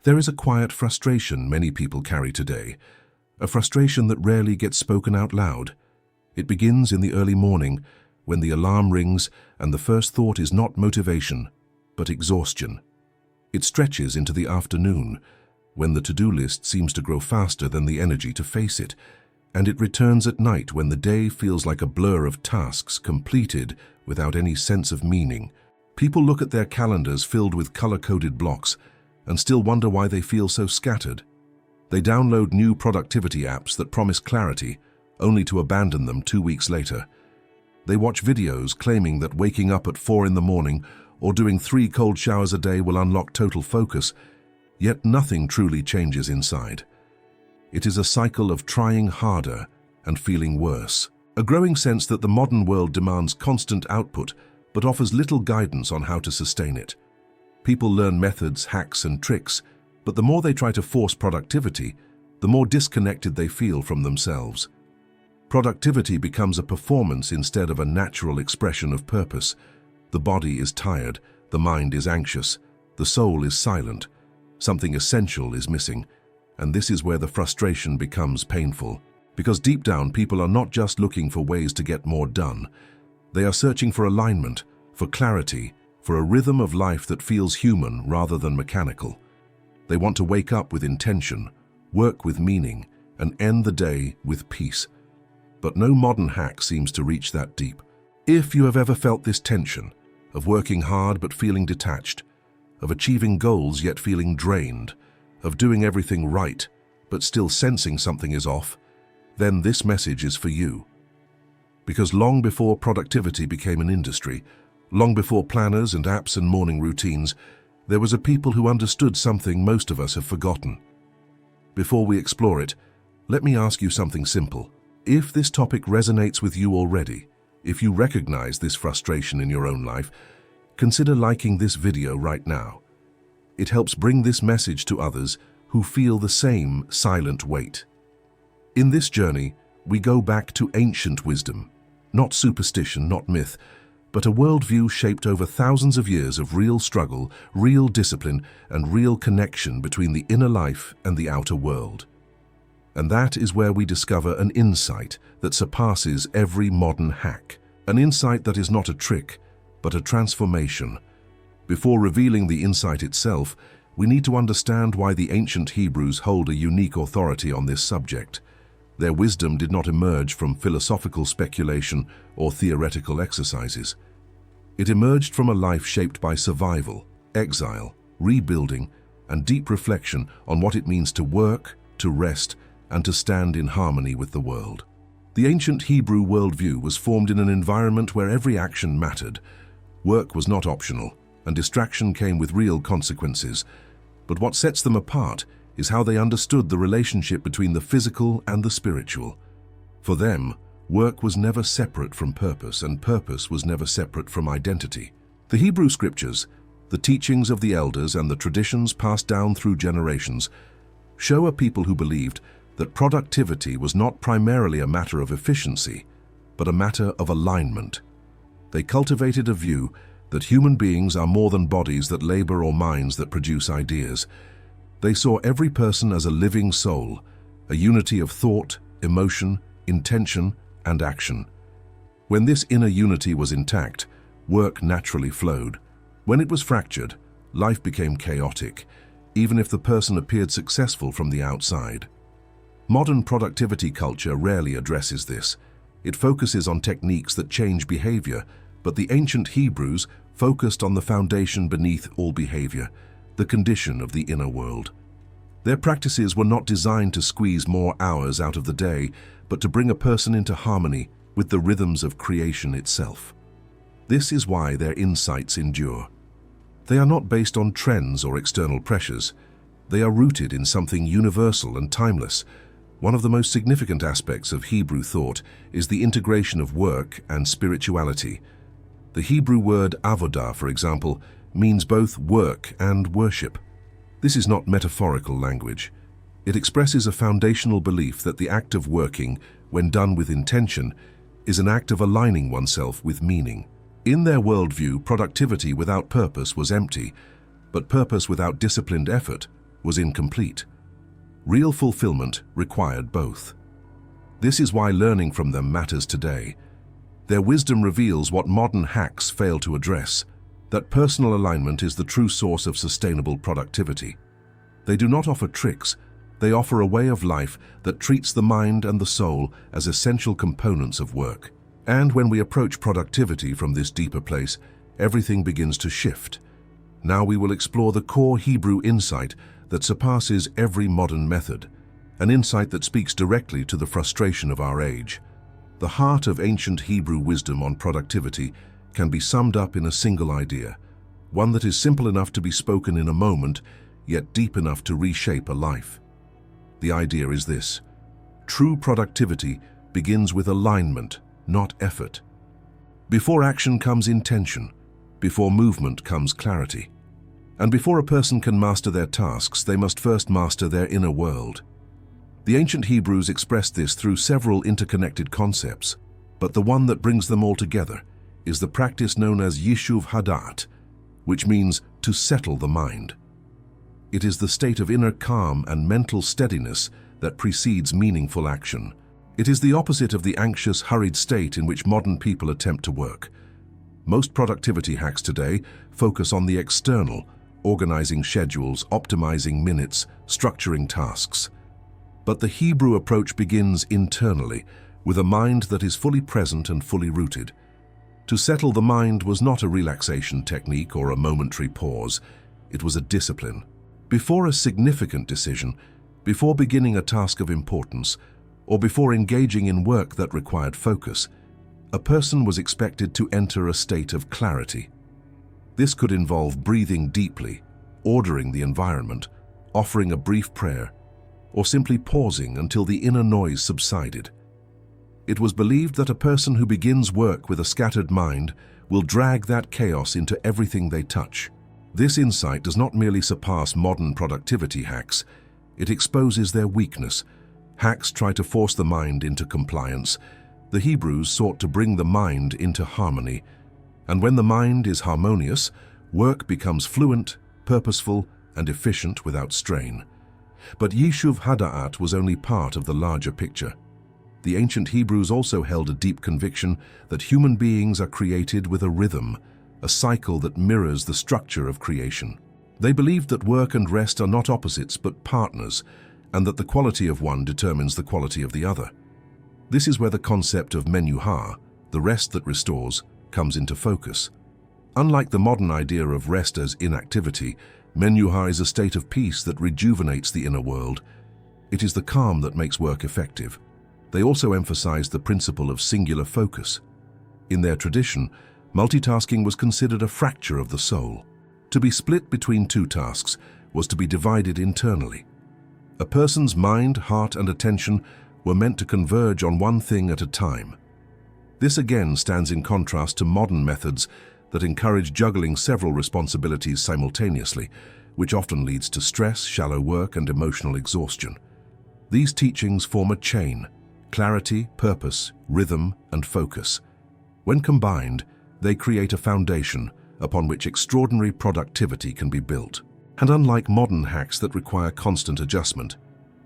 There is a quiet frustration many people carry today, a frustration that rarely gets spoken out loud. It begins in the early morning, when the alarm rings and the first thought is not motivation, but exhaustion. It stretches into the afternoon, when the to-do list seems to grow faster than the energy to face it, and it returns at night when the day feels like a blur of tasks completed without any sense of meaning. People look at their calendars filled with color-coded blocks and still wonder why they feel so scattered. They download new productivity apps that promise clarity, only to abandon them 2 weeks later. They watch videos claiming that waking up at 4 in the morning or doing 3 cold showers a day will unlock total focus, yet nothing truly changes inside. It is a cycle of trying harder and feeling worse. A growing sense that the modern world demands constant output but offers little guidance on how to sustain it. People learn methods, hacks, and tricks, but the more they try to force productivity, the more disconnected they feel from themselves. Productivity becomes a performance instead of a natural expression of purpose. The body is tired, the mind is anxious, the soul is silent. Something essential is missing, and this is where the frustration becomes painful. Because deep down, people are not just looking for ways to get more done. They are searching for alignment, for clarity, for a rhythm of life that feels human rather than mechanical. They want to wake up with intention, work with meaning, and end the day with peace. But no modern hack seems to reach that deep. If you have ever felt this tension, of working hard but feeling detached, of achieving goals yet feeling drained, of doing everything right but still sensing something is off, then this message is for you. Because long before productivity became an industry, long before planners and apps and morning routines, there was a people who understood something most of us have forgotten. Before we explore it, let me ask you something simple. If this topic resonates with you already, if you recognize this frustration in your own life, consider liking this video right now. It helps bring this message to others who feel the same silent weight. In this journey, we go back to ancient wisdom, not superstition, not myth, but a worldview shaped over thousands of years of real struggle, real discipline, and real connection between the inner life and the outer world. And that is where we discover an insight that surpasses every modern hack, an insight that is not a trick, but a transformation. Before revealing the insight itself, we need to understand why the ancient Hebrews hold a unique authority on this subject. Their wisdom did not emerge from philosophical speculation or theoretical exercises. It emerged from a life shaped by survival, exile, rebuilding, and deep reflection on what it means to work, to rest, and to stand in harmony with the world. The ancient Hebrew worldview was formed in an environment where every action mattered. Work was not optional, and distraction came with real consequences. But what sets them apart is how they understood the relationship between the physical and the spiritual. For them, work was never separate from purpose, and purpose was never separate from identity. The Hebrew scriptures, the teachings of the elders, and the traditions passed down through generations show a people who believed that productivity was not primarily a matter of efficiency, but a matter of alignment. They cultivated a view that human beings are more than bodies that labor or minds that produce ideas. They saw every person as a living soul, a unity of thought, emotion, intention, and action. When this inner unity was intact, work naturally flowed. When it was fractured, life became chaotic, even if the person appeared successful from the outside. Modern productivity culture rarely addresses this. It focuses on techniques that change behavior, but the ancient Hebrews focused on the foundation beneath all behavior, the condition of the inner world. Their practices were not designed to squeeze more hours out of the day, but to bring a person into harmony with the rhythms of creation itself. This is why their insights endure. They are not based on trends or external pressures. They are rooted in something universal and timeless. One of the most significant aspects of Hebrew thought is the integration of work and spirituality. The Hebrew word avodah, for example, means both work and worship. This is not metaphorical language. It expresses a foundational belief that the act of working, when done with intention, is an act of aligning oneself with meaning. In their worldview, productivity without purpose was empty, but purpose without disciplined effort was incomplete. Real fulfillment required both. This is why learning from them matters today. Their wisdom reveals what modern hacks fail to address, that personal alignment is the true source of sustainable productivity. They do not offer tricks, they offer a way of life that treats the mind and the soul as essential components of work. And when we approach productivity from this deeper place, everything begins to shift. Now we will explore the core Hebrew insight that surpasses every modern method, an insight that speaks directly to the frustration of our age. The heart of ancient Hebrew wisdom on productivity can be summed up in a single idea, one that is simple enough to be spoken in a moment, yet deep enough to reshape a life. The idea is this: true productivity begins with alignment, not effort. Before action comes intention, before movement comes clarity. And before a person can master their tasks, they must first master their inner world. The ancient Hebrews expressed this through several interconnected concepts, but the one that brings them all together is the practice known as Yishuv HaDa'at, which means to settle the mind. It is the state of inner calm and mental steadiness that precedes meaningful action. It is the opposite of the anxious, hurried state in which modern people attempt to work. Most productivity hacks today focus on the external, organizing schedules, optimizing minutes, structuring tasks. But the Hebrew approach begins internally, with a mind that is fully present and fully rooted. To settle the mind was not a relaxation technique or a momentary pause, it was a discipline. Before a significant decision, before beginning a task of importance, or before engaging in work that required focus, a person was expected to enter a state of clarity. This could involve breathing deeply, ordering the environment, offering a brief prayer, or simply pausing until the inner noise subsided. It was believed that a person who begins work with a scattered mind will drag that chaos into everything they touch. This insight does not merely surpass modern productivity hacks, it exposes their weakness. Hacks try to force the mind into compliance. The Hebrews sought to bring the mind into harmony. And when the mind is harmonious, work becomes fluent, purposeful, and efficient without strain. But Yishuv HaDa'at was only part of the larger picture. The ancient Hebrews also held a deep conviction that human beings are created with a rhythm, a cycle that mirrors the structure of creation. They believed that work and rest are not opposites but partners, and that the quality of one determines the quality of the other. This is where the concept of menuhá, the rest that restores, comes into focus. Unlike the modern idea of rest as inactivity, menuhá is a state of peace that rejuvenates the inner world. It is the calm that makes work effective. They also emphasized the principle of singular focus. In their tradition, multitasking was considered a fracture of the soul. To be split between two tasks was to be divided internally. A person's mind, heart, and attention were meant to converge on one thing at a time. This again stands in contrast to modern methods that encourage juggling several responsibilities simultaneously, which often leads to stress, shallow work, and emotional exhaustion. These teachings form a chain: clarity, purpose, rhythm, and focus. When combined, they create a foundation upon which extraordinary productivity can be built. And unlike modern hacks that require constant adjustment,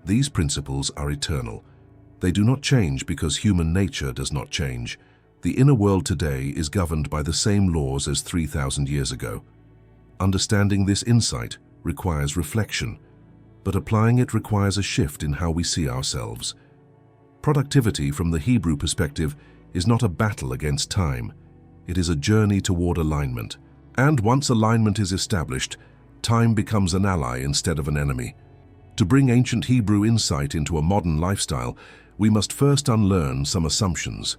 these principles are eternal. They do not change because human nature does not change. The inner world today is governed by the same laws as 3,000 years ago. Understanding this insight requires reflection, but applying it requires a shift in how we see ourselves. Productivity from the Hebrew perspective is not a battle against time. It is a journey toward alignment. And once alignment is established, time becomes an ally instead of an enemy. To bring ancient Hebrew insight into a modern lifestyle, we must first unlearn some assumptions.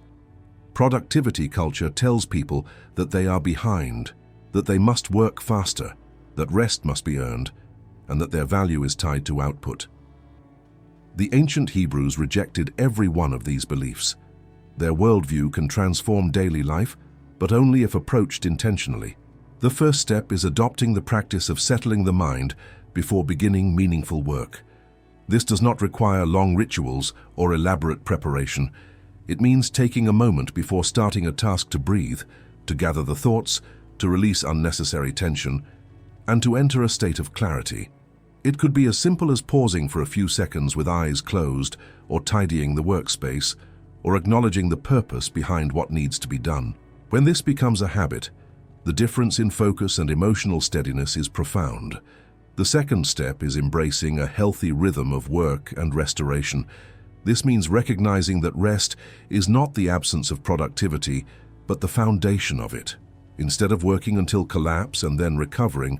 Productivity culture tells people that they are behind, that they must work faster, that rest must be earned, and that their value is tied to output. The ancient Hebrews rejected every one of these beliefs. Their worldview can transform daily life, but only if approached intentionally. The first step is adopting the practice of settling the mind before beginning meaningful work. This does not require long rituals or elaborate preparation. It means taking a moment before starting a task to breathe, to gather the thoughts, to release unnecessary tension, and to enter a state of clarity. It could be as simple as pausing for a few seconds with eyes closed, or tidying the workspace, or acknowledging the purpose behind what needs to be done. When this becomes a habit, the difference in focus and emotional steadiness is profound. The second step is embracing a healthy rhythm of work and restoration. This means recognizing that rest is not the absence of productivity, but the foundation of it. Instead of working until collapse and then recovering,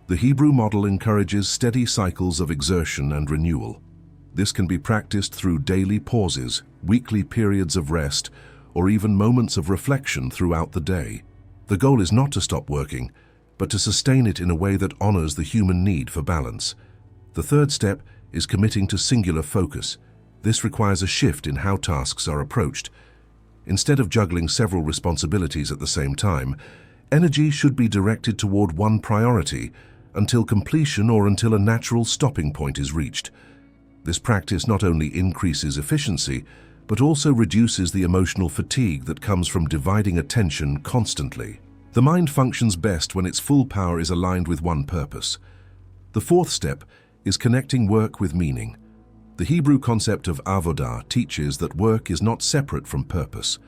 the Hebrew model encourages steady cycles of exertion and renewal. This can be practiced through daily pauses, weekly periods of rest, or even moments of reflection throughout the day. The goal is not to stop working, but to sustain it in a way that honors the human need for balance. The third step is committing to singular focus. This requires a shift in how tasks are approached. Instead of juggling several responsibilities at the same time, energy should be directed toward one priority until completion or until a natural stopping point is reached. This practice not only increases efficiency, but also reduces the emotional fatigue that comes from dividing attention constantly. The mind functions best when its full power is aligned with one purpose. The fourth step is connecting work with meaning. The Hebrew concept of avodah teaches that work is not separate from purpose.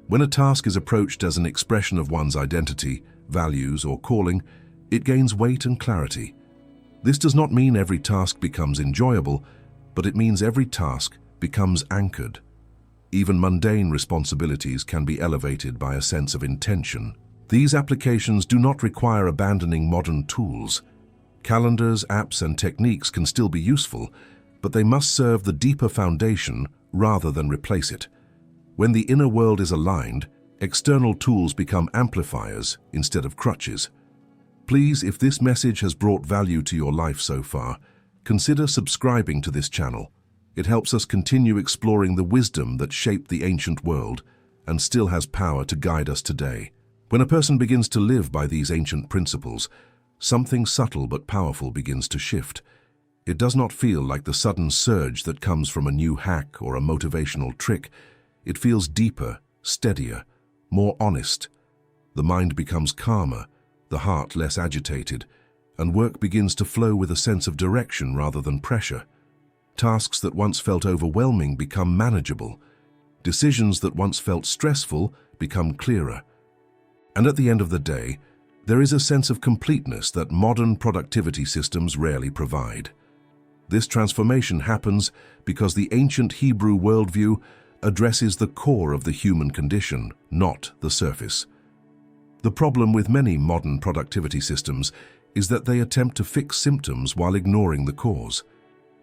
When a task is approached as an expression of one's identity, values, or calling, it gains weight and clarity. This does not mean every task becomes enjoyable, but it means every task becomes anchored. Even mundane responsibilities can be elevated by a sense of intention. These applications do not require abandoning modern tools. Calendars, apps, and techniques can still be useful, but they must serve the deeper foundation rather than replace it. When the inner world is aligned, external tools become amplifiers instead of crutches. Please, if this message has brought value to your life so far, consider subscribing to this channel. It helps us continue exploring the wisdom that shaped the ancient world and still has power to guide us today. When a person begins to live by these ancient principles, something subtle but powerful begins to shift. It does not feel like the sudden surge that comes from a new hack or a motivational trick. It feels deeper, steadier, more honest. The mind becomes calmer, the heart less agitated, and work begins to flow with a sense of direction rather than pressure. Tasks that once felt overwhelming become manageable. Decisions that once felt stressful become clearer. And at the end of the day, there is a sense of completeness that modern productivity systems rarely provide. This transformation happens because the ancient Hebrew worldview addresses the core of the human condition, not the surface. The problem with many modern productivity systems is that they attempt to fix symptoms while ignoring the cause.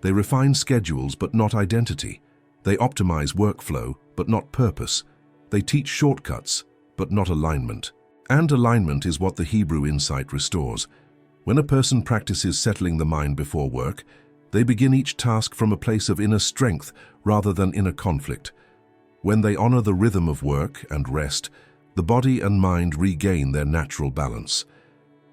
They refine schedules but not identity. They optimize workflow but not purpose. They teach shortcuts but not alignment. And alignment is what the Hebrew insight restores. When a person practices settling the mind before work, they begin each task from a place of inner strength rather than inner conflict. When they honor the rhythm of work and rest, the body and mind regain their natural balance.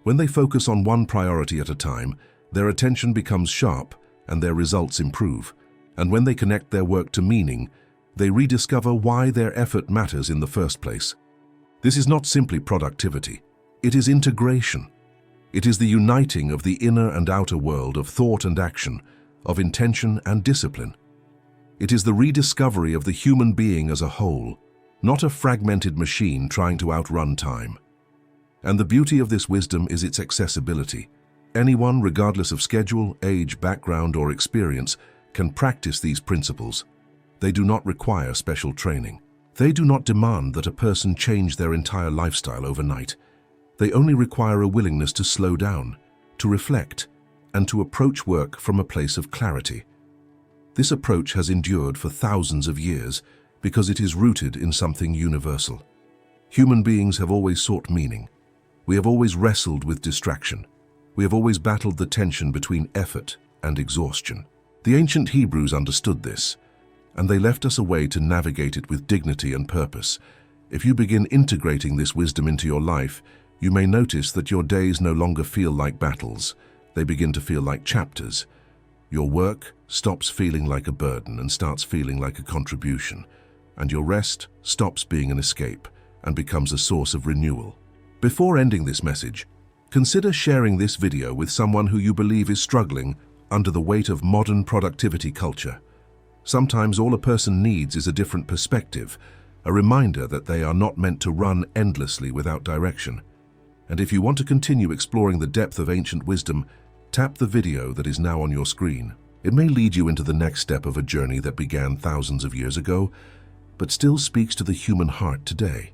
When they focus on one priority at a time, their attention becomes sharp and their results improve. And when they connect their work to meaning, they rediscover why their effort matters in the first place. This is not simply productivity. It is integration. It is the uniting of the inner and outer world of thought and action, of intention and discipline. It is the rediscovery of the human being as a whole, not a fragmented machine trying to outrun time. And the beauty of this wisdom is its accessibility. Anyone, regardless of schedule, age, background, or experience, can practice these principles. They do not require special training. They do not demand that a person change their entire lifestyle overnight. They only require a willingness to slow down, to reflect, and to approach work from a place of clarity. This approach has endured for thousands of years because it is rooted in something universal. Human beings have always sought meaning. We have always wrestled with distraction. We have always battled the tension between effort and exhaustion. The ancient Hebrews understood this, and they left us a way to navigate it with dignity and purpose. If you begin integrating this wisdom into your life, you may notice that your days no longer feel like battles. They begin to feel like chapters. Your work stops feeling like a burden and starts feeling like a contribution, and your rest stops being an escape and becomes a source of renewal. Before ending this message, consider sharing this video with someone who you believe is struggling under the weight of modern productivity culture. Sometimes all a person needs is a different perspective, a reminder that they are not meant to run endlessly without direction. And if you want to continue exploring the depth of ancient wisdom, tap the video that is now on your screen. It may lead you into the next step of a journey that began thousands of years ago, but still speaks to the human heart today.